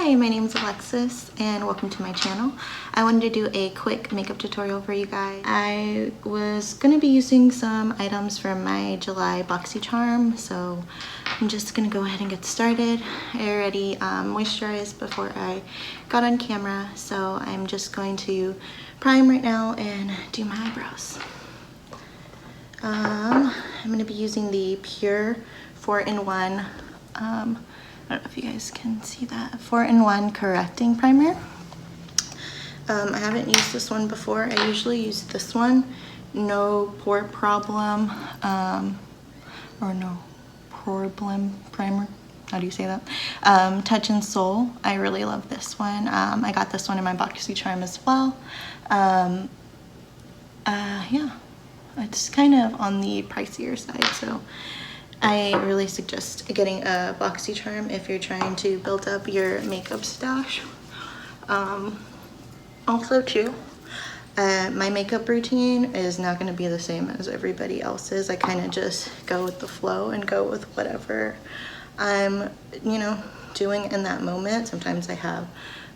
Hi, my name is Alexis and welcome to my channel. I wanted to do a quick makeup tutorial for you guys. I was going to be using some items from my July BOXYCHARM, so I'm just going to go ahead and get started. I already moisturized before I got on camera, so I'm just going to prime right now and do my eyebrows. I'm going to be using the Pure 4-in-1 I don't know if you guys can see that, 4-in-1 correcting primer. I haven't used this one before. I usually use this one, no pore problem, or no problem primer. How do you say that? Touch and Soul. I really love this one. I got this one in my BOXYCHARM as well. Yeah, it's kind of on the pricier side, so I really suggest getting a BOXYCHARM if you're trying to build up your makeup stash. Also too, my makeup routine is not going to be the same as everybody else's. I kind of just go with the flow and go with whatever I'm, doing in that moment. Sometimes I have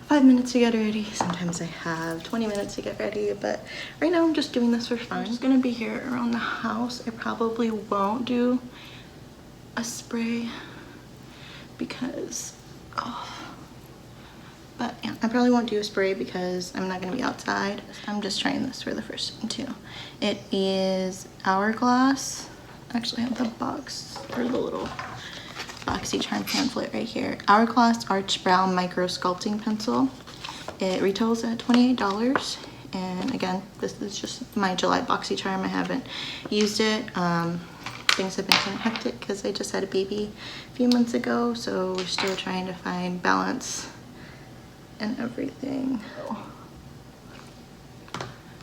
5 minutes to get ready, sometimes I have 20 minutes to get ready, but right now I'm just doing this for fun. I'm just going to be here around the house. I probably won't do a spray because but yeah, I probably won't do a spray because I'm not going to be outside. I'm just trying this for the first time too. It is Hourglass. Actually, I have the box or the little BOXYCHARM pamphlet right here. Hourglass Arch Brow Micro Sculpting Pencil. It retails at $28, and again, this is just my July BOXYCHARM. I haven't used it. Things have been kind of hectic because I just had a baby a few months ago, so we're still trying to find balance and everything.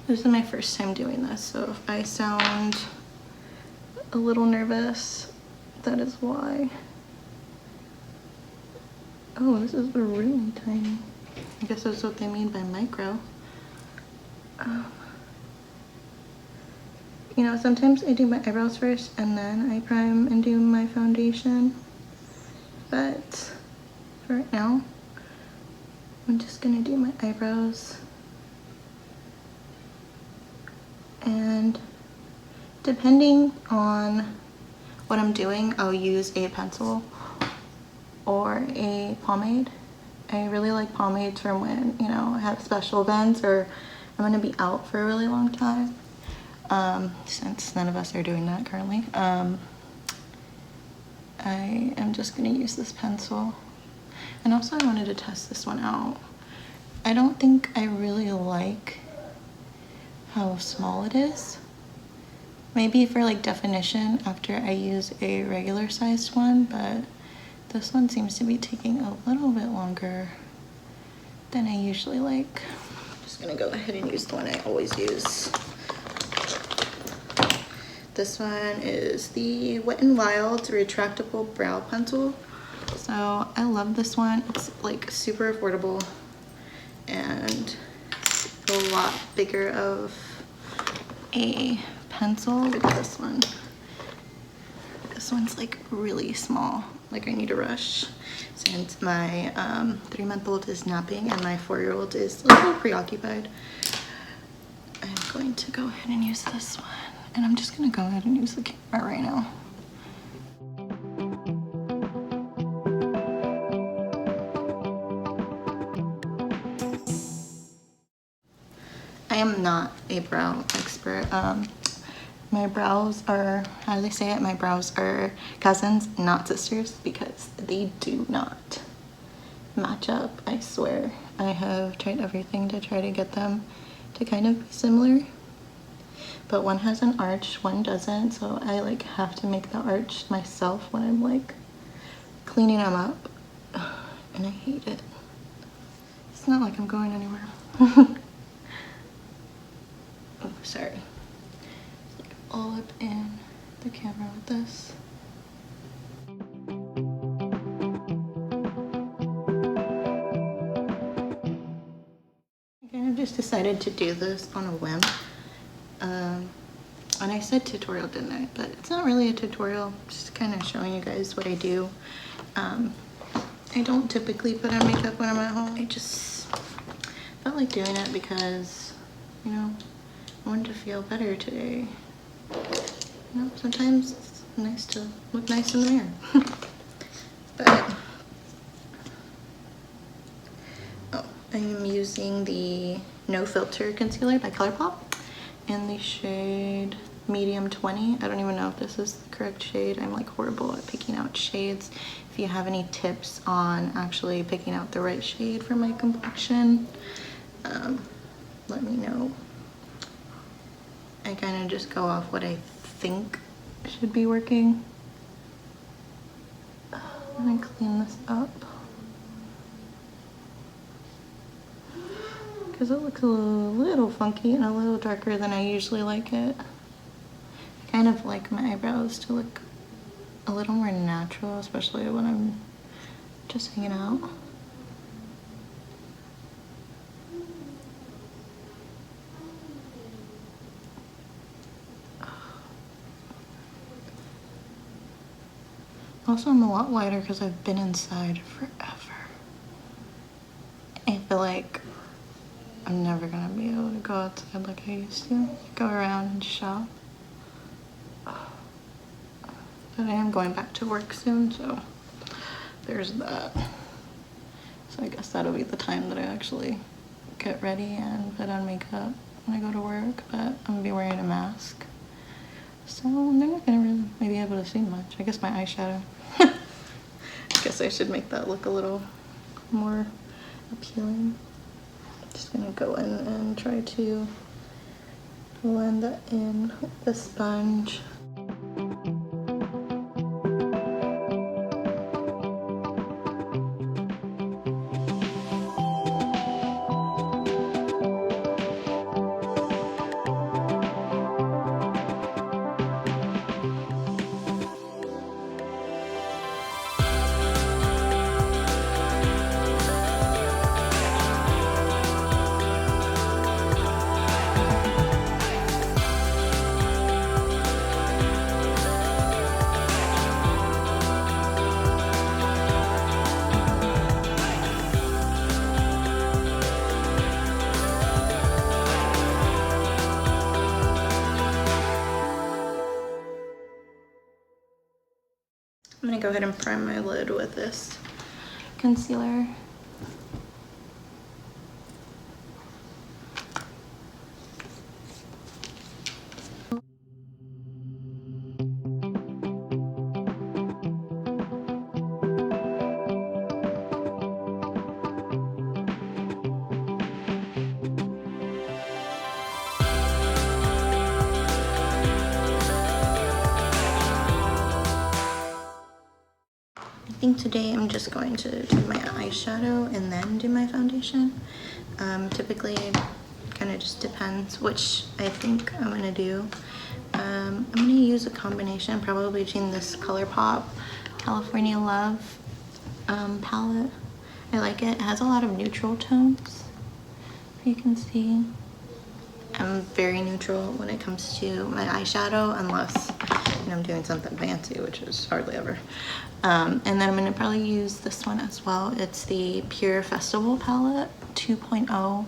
This is my first time doing this, so if I sound a little nervous, that is why. Oh, this is really tiny. I guess that's what they mean by micro. Sometimes I do my eyebrows first and then I prime and do my foundation. But for right now, I'm just gonna do my eyebrows. And depending on what I'm doing, I'll use a pencil or a pomade. I really like pomades from when, I have special events or I'm gonna be out for a really long time. Since none of us are doing that currently, I am just going to use this pencil. And also I wanted to test this one out. I don't think I really like how small it is. Maybe for like definition after I use a regular sized one, but this one seems to be taking a little bit longer than I usually like. I'm just going to go ahead and use the one I always use. This one is the Wet n Wild Retractable Brow Pencil. So I love this one. It's like super affordable and a lot bigger of a pencil. Look at this one. This one's like really small. Like I need a rush since my 3-month-old is napping and my 4-year-old is a little preoccupied. I'm going to go ahead and use this one. And I'm just gonna go ahead and use the camera right now. I am not a brow expert. My brows are, how do they say it? My brows are cousins, not sisters, because they do not match up, I swear. I have tried everything to try to get them to kind of be similar. But one has an arch, one doesn't, so I like have to make the arch myself when I'm like cleaning them up, and I hate it. It's not like I'm going anywhere. Oh, sorry. It's like all up in the camera with this. I kind of just decided to do this on a whim. And I said tutorial, didn't I? But it's not really a tutorial, just kind of showing you guys what I do. I don't typically put on makeup when I'm at home. I just felt like doing it because, you know, I wanted to feel better today. You know, sometimes it's nice to look nice in the mirror. But, oh, I am using the No Filter Concealer by ColourPop in the shade Medium 20. I don't even know if this is the correct shade. I'm like horrible at picking out shades. If you have any tips on actually picking out the right shade for my complexion, let me know. I kind of just go off what I think should be working. I'm gonna clean this up because it looks a little funky and a little darker than I usually like it. I kind of like my eyebrows to look a little more natural, especially when I'm just hanging out. Also, I'm a lot lighter because I've been inside forever. I feel like I'm never gonna be able to go outside like I used to. Go around and shop. But I am going back to work soon, so there's that. So I guess that'll be the time that I actually get ready and put on makeup when I go to work, but I'm gonna be wearing a mask. So they're not gonna really maybe be able to see much. I guess my eyeshadow. I guess I should make that look a little more appealing. Just gonna go in and try to blend that in with the sponge. I'm gonna go ahead and prime my lid with this concealer. I think today I'm just going to do my eyeshadow and then do my foundation. Typically, kind of just depends which I think I'm gonna do. I'm gonna use a combination probably between this ColourPop California Love palette. I like it. It has a lot of neutral tones, if you can see. I'm very neutral when it comes to my eyeshadow, unless I'm doing something fancy, which is hardly ever. And then I'm gonna probably use this one as well. It's the Pure Festival palette 2.0.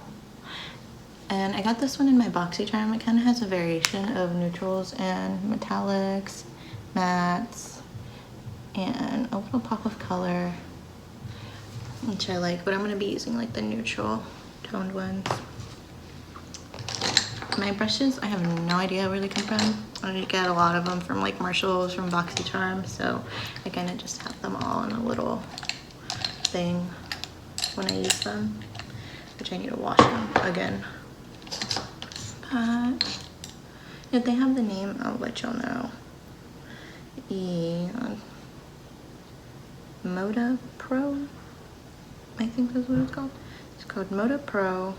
And I got this one in my BOXYCHARM. It kind of has a variation of neutrals and metallics, mattes, and a little pop of color, which I like, but I'm gonna be using like the neutral toned ones. My brushes, I have no idea where they come from. I get a lot of them from like Marshalls, from BOXYCHARM, so I kind of just have them all in a little thing when I use them, which I need to wash them again. But if they have the name, I'll let y'all know. Moda Pro, I think that's what it's called. It's called Moda Pro,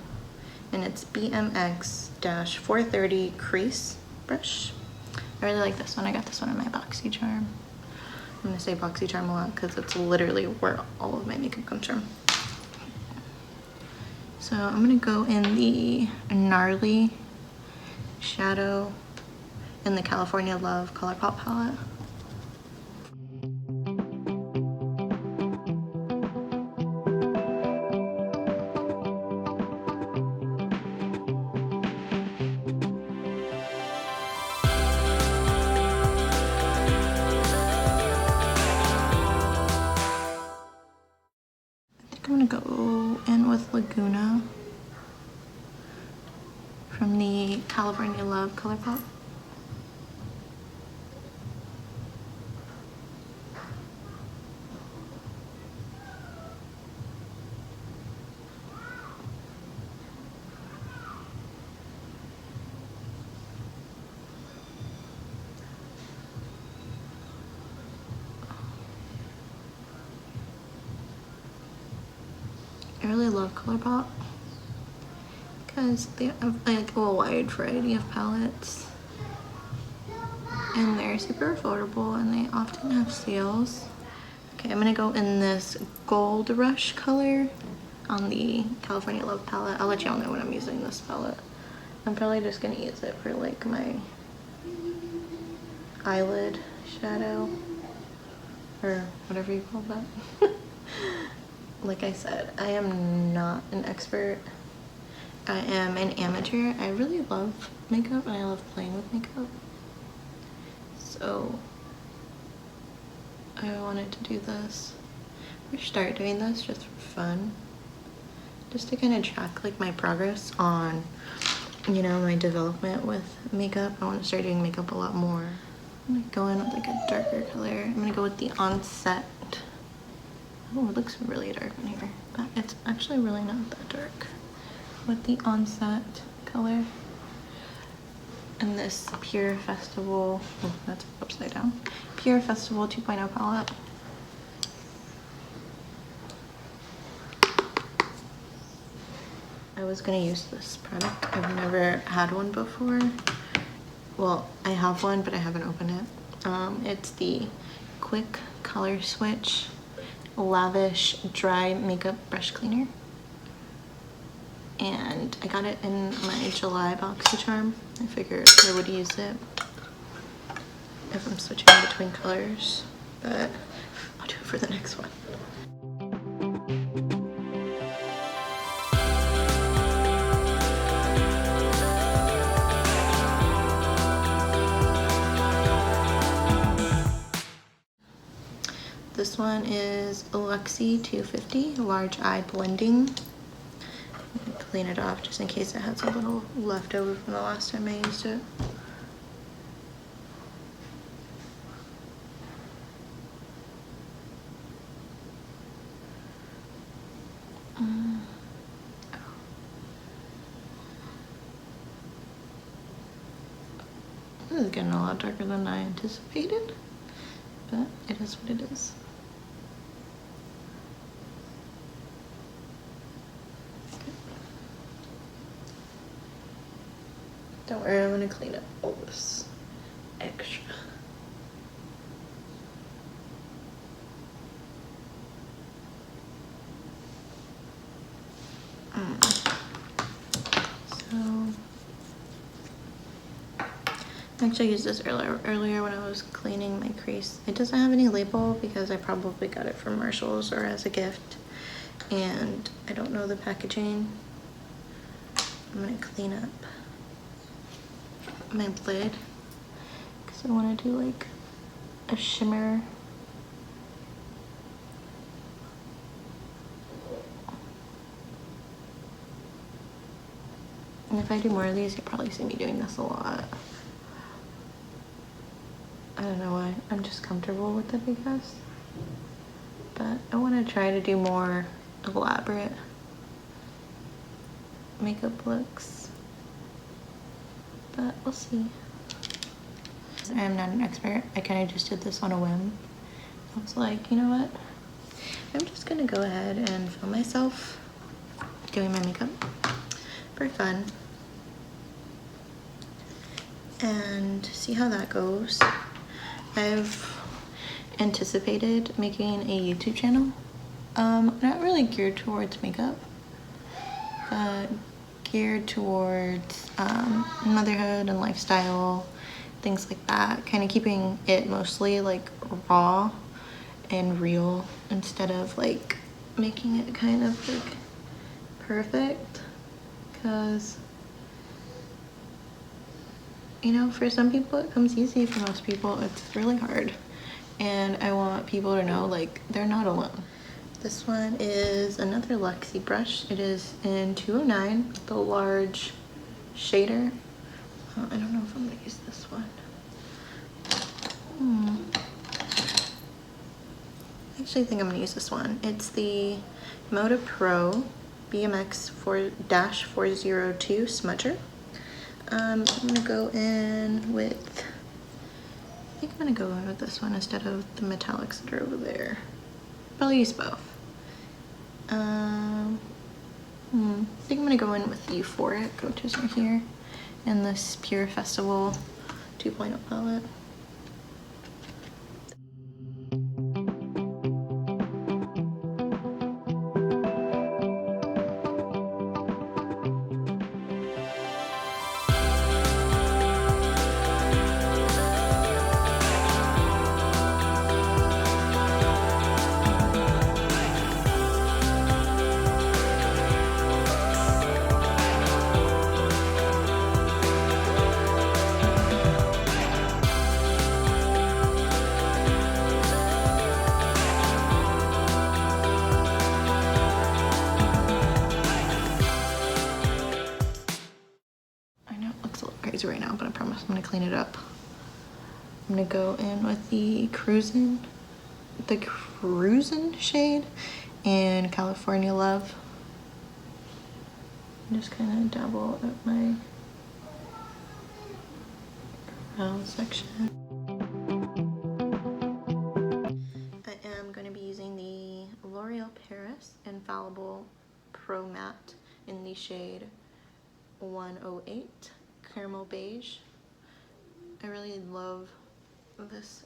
and it's BMX-430 Crease Brush. I really like this one. I got this one in my BOXYCHARM. I'm gonna say BOXYCHARM a lot because it's literally where all of my makeup comes from. So I'm gonna go in the Gnarly Shadow in the California Love ColourPop palette. I'm gonna go in with Laguna from the California Love Color Pop. I really love ColourPop because they have like a wide variety of palettes and they're super affordable and they often have sales. Okay, I'm gonna go in this Gold Rush color on the California Love palette. I'll let y'all know when I'm using this palette. I'm probably just gonna use it for like my eyelid shadow or whatever you call that. Like I said, I am not an expert. I am an amateur. I really love makeup and I love playing with makeup. So I wanted to do this or start doing this just for fun. Just to kind of track like my progress on, you know, my development with makeup. I want to start doing makeup a lot more. I'm gonna go in with like a darker color. I'm gonna go with the Onset. Oh, it looks really dark in here, but it's actually really not that dark. With the Onset color. And this Pure Festival, oh, that's upside down. Pure Festival 2.0 palette. I was gonna use this product. I've never had one before. Well, I have one, but I haven't opened it. It's the Quick Color Switch Lavish Dry Makeup Brush Cleaner. And I got it in my July BOXYCHARM. I figured I would use it if I'm switching between colors, but I'll do it for the next one. This one is Boxy 250 Large Eye Blending. Clean it off just in case it has a little leftover from the last time I used it. This is getting a lot darker than I anticipated, but it is what it is. Don't worry, I'm gonna clean up all this extra. So, I actually used this earlier when I was cleaning my crease. It doesn't have any label because I probably got it from Marshalls or as a gift, and I don't know the packaging. I'm gonna clean up my lid because I want to do like a shimmer. And if I do more of these, you'll probably see me doing this a lot. I don't know why. I'm just comfortable with it, I guess. But I want to try to do more elaborate makeup looks. But we'll see. I am not an expert. I kind of just did this on a whim. I was like, you know what? I'm just gonna go ahead and film myself doing my makeup for fun and see how that goes. I've anticipated making a YouTube channel. Not really geared towards makeup, but geared towards motherhood and lifestyle, things like that. Kind of keeping it mostly like raw and real instead of like making it kind of like perfect, because you know, for some people it comes easy, for most people it's really hard, and I want people to know like they're not alone. This one is another Luxie brush. It is in 209, the large shader. I don't know if I'm gonna use this one. I actually think I'm gonna use this one. It's the Moda Pro BMX 4-402 smudger. I'm gonna go in with, I think I'm gonna go in with this one instead of the metallics that are over there. But I'll use both. I think I'm gonna go in with the Euphoric, which is right here, and this Pure Festival 2.0 palette. Right now, but I promise I'm gonna clean it up. I'm gonna go in with the Cruisin' shade and California Love. Just kind of dabble at my brow section. I am going to be using the L'Oreal Paris Infallible Pro Matte in the shade 108. Caramel Beige. I really love this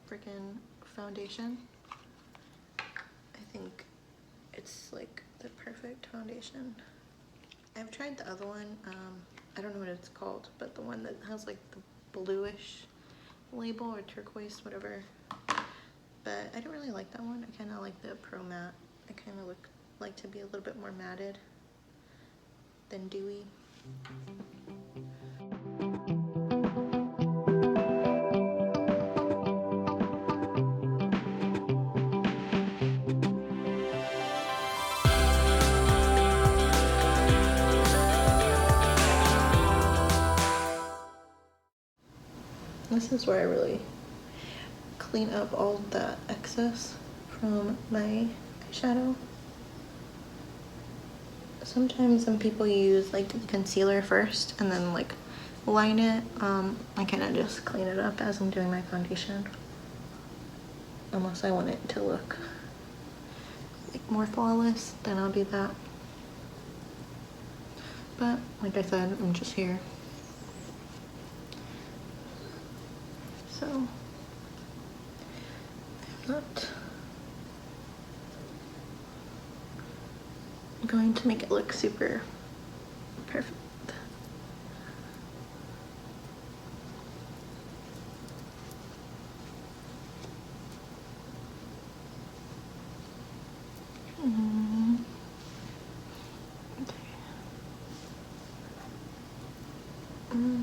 freaking foundation. I think it's like the perfect foundation. I've tried the other one, I don't know what it's called, but the one that has like the bluish label or turquoise, whatever. But I don't really like that one. I kind of like the Pro Matte. I kind of like to be a little bit more matted than dewy. This is where I really clean up all that excess from my eyeshadow. Sometimes some people use like the concealer first and then like line it. I kind of just clean it up as I'm doing my foundation, unless I want it to look like more flawless, then I'll do that. But like I said, I'm just here. So I'm not going to make it look super perfect.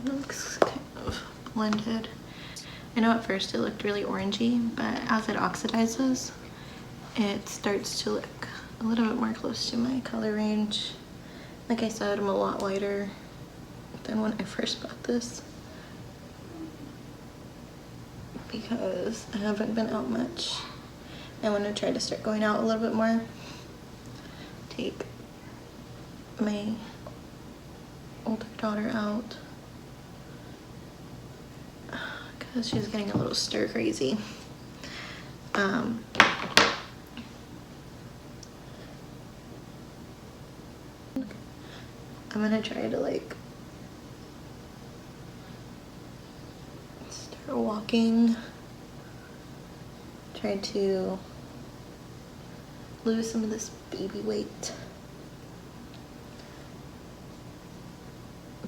Looks kind of blended. I know at first it looked really orangey, but as it oxidizes, it starts to look a little bit more close to my color range. Like I said, I'm a lot lighter than when I first bought this because I haven't been out much. I want to try to start going out a little bit more. Take my older daughter out because she's getting a little stir crazy. I'm gonna try to like start walking, try to lose some of this baby weight,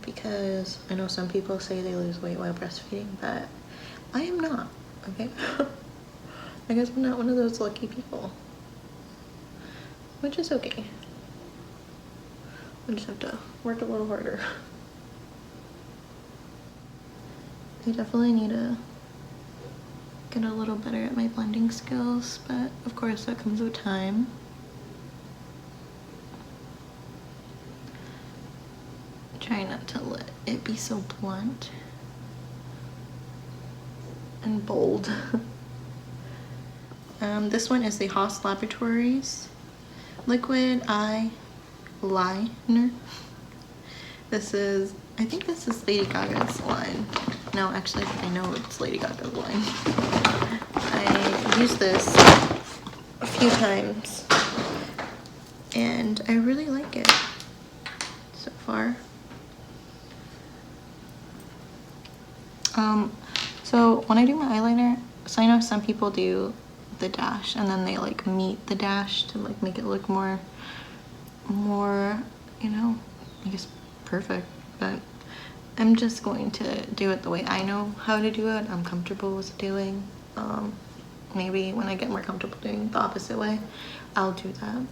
because I know some people say they lose weight while breastfeeding, but I am not, okay? I guess I'm not one of those lucky people, which is okay. I just have to work a little harder. I definitely need to get a little better at my blending skills, but of course that comes with time. Try not to let it be so blunt and bold. This one is the Haas Laboratories Liquid Eyeliner. This is, I think this is Lady Gaga's line. No, actually, I know it's Lady Gaga's line. I used this a few times and I really like it so far. So when I do my eyeliner, so I know some people do the dash and then they like meet the dash to like make it look more, you know, I guess perfect, but I'm just going to do it the way I know how to do it. I'm comfortable with doing. Maybe when I get more comfortable doing the opposite way, I'll do that.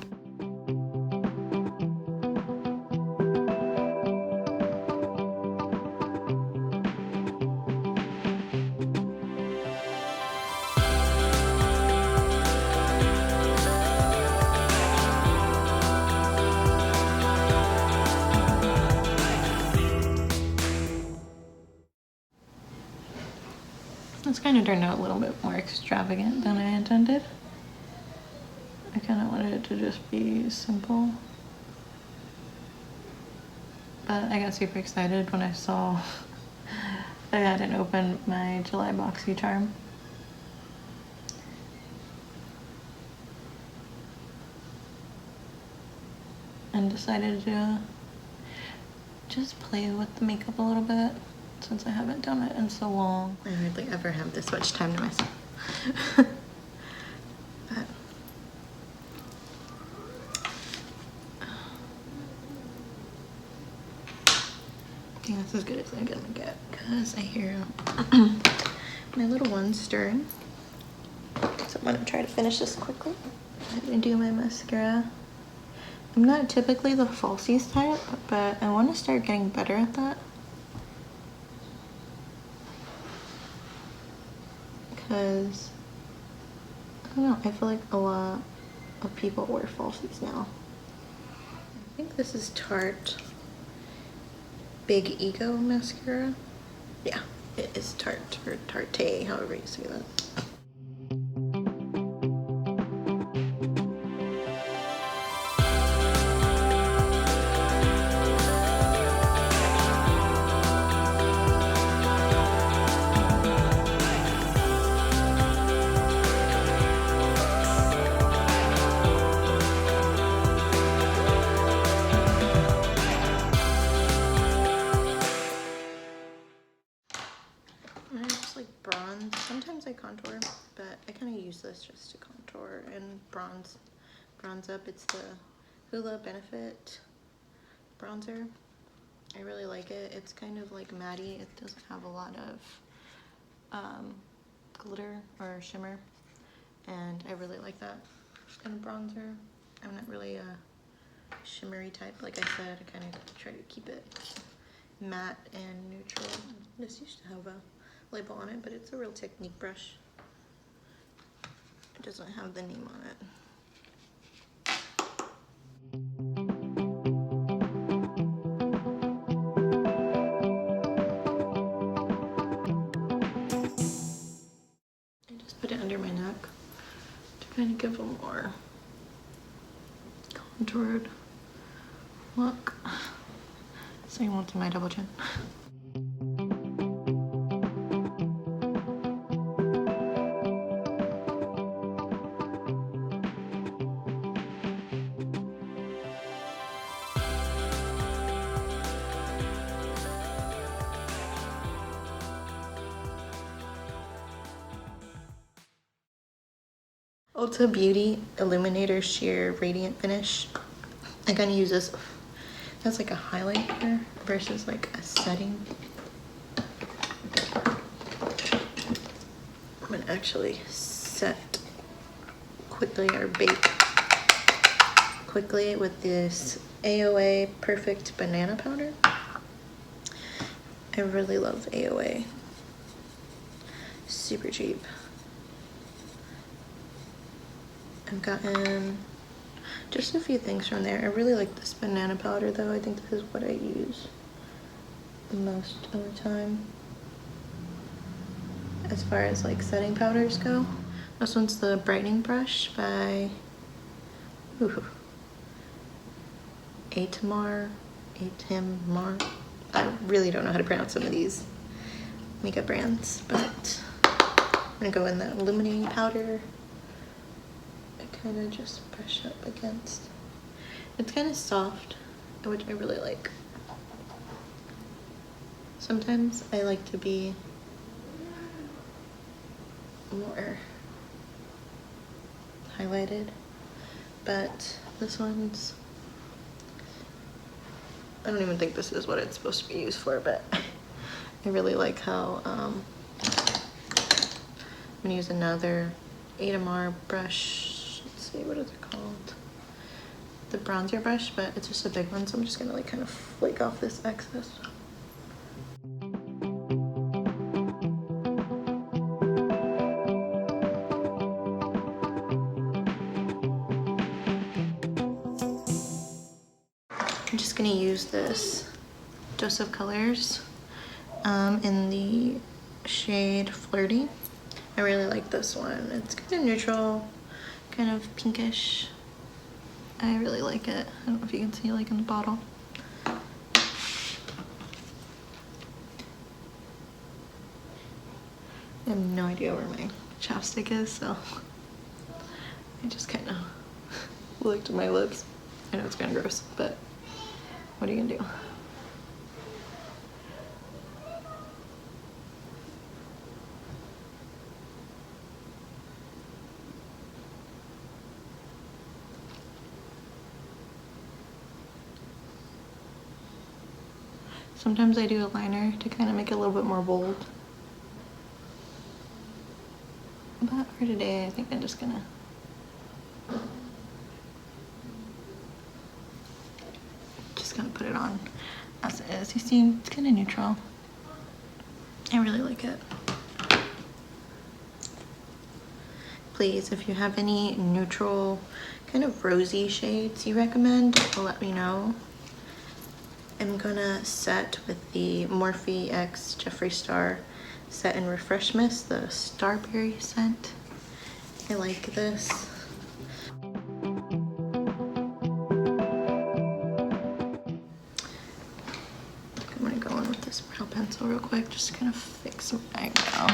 This kind of turned out a little bit more extravagant than I intended. I kind of wanted it to just be simple. But I got super excited when I saw I hadn't opened my July BOXYCHARM. And decided to just play with the makeup a little bit, since I haven't done it in so long. I hardly ever have this much time to myself. But I think that's as good as I'm gonna get, because I hear my little one's stirring. So I'm gonna try to finish this quickly. I'm gonna do my mascara. I'm not typically the falsies type, but I want to start getting better at that. Because, I don't know, I feel like a lot of people wear falsies now. I think this is Tarte Big Ego mascara. Yeah, it is Tarte, or Tarte, however you say that. Sometimes I contour, but I kind of use this just to contour and bronze up. It's the Hoola Benefit bronzer. I really like it. It's kind of like matte. It doesn't have a lot of glitter or shimmer, and I really like that kind of bronzer. I'm not really a shimmery type. Like I said, I kind of try to keep it matte and neutral. This used to have a label on it, but it's a Real Technique brush. It doesn't have the name on it. I just put it under my neck to kind of give a more contoured look. So you want to my double chin. Ulta Beauty Illuminator Sheer Radiant Finish. I'm gonna use this as like a highlighter versus like a setting. I'm gonna actually set quickly or bake quickly with this AOA Perfect Banana Powder. I really love AOA. Super cheap. I've gotten just a few things from there. I really like this banana powder though. I think this is what I use most of the time as far as like setting powders go. This one's the brightening brush by Atamar. I really don't know how to pronounce some of these makeup brands, but I'm gonna go in the illuminating powder. I kind of just brush up against. It's kind of soft, which I really like. Sometimes I like to be more highlighted, but this one's, I don't even think this is what it's supposed to be used for, but I really like how I'm gonna use another Atamar brush. Let's see, what is it called? The bronzer brush, but it's just a big one, so I'm just gonna like kind of flake off this excess. I'm just gonna use this Dose of Colors in the shade Flirty. I really like this one. It's kind of neutral, kind of pinkish. I really like it. I don't know if you can see like in the bottle. I have no idea where my chapstick is, so I just kind of licked my lips. I know it's kind of gross, but what are you gonna do? Sometimes I do a liner to kind of make it a little bit more bold. But for today, I think I'm just gonna put it on as it is. You see, it's kind of neutral. I really like it. Please, if you have any neutral, kind of rosy shades you recommend, let me know. I'm gonna set with the Morphe X Jeffree Star Set and Refresh Mist, the Starberry scent. I like this. I'm gonna go in with this brow pencil real quick, just to kind of fix my eyebrow.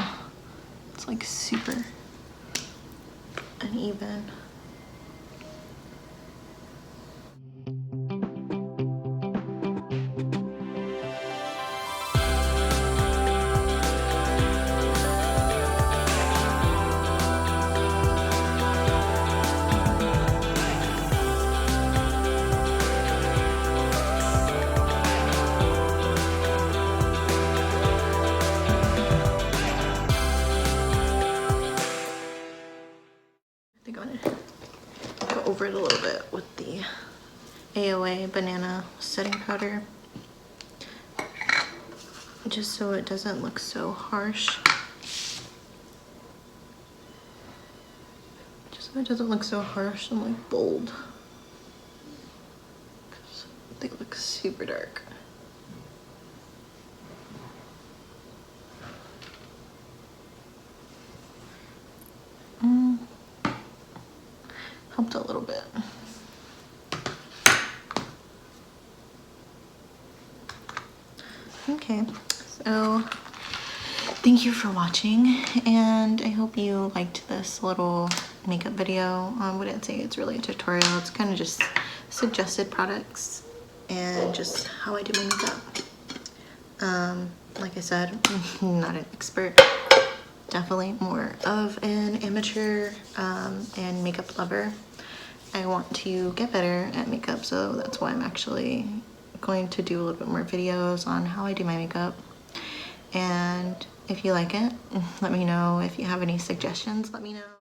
It's like super uneven. Over it a little bit with the AOA banana setting powder, just so it doesn't look so harsh. Just so it doesn't look so harsh and like bold, because they look super dark. Helped a little bit. Okay, so thank you for watching, and I hope you liked this little makeup video. I wouldn't say it's really a tutorial, it's kind of just suggested products and just how I do my makeup. Like I said, I'm not an expert, definitely more of an amateur and makeup lover. I want to get better at makeup, so that's why I'm actually going to do a little bit more videos on how I do my makeup. And if you like it, let me know. If you have any suggestions, let me know.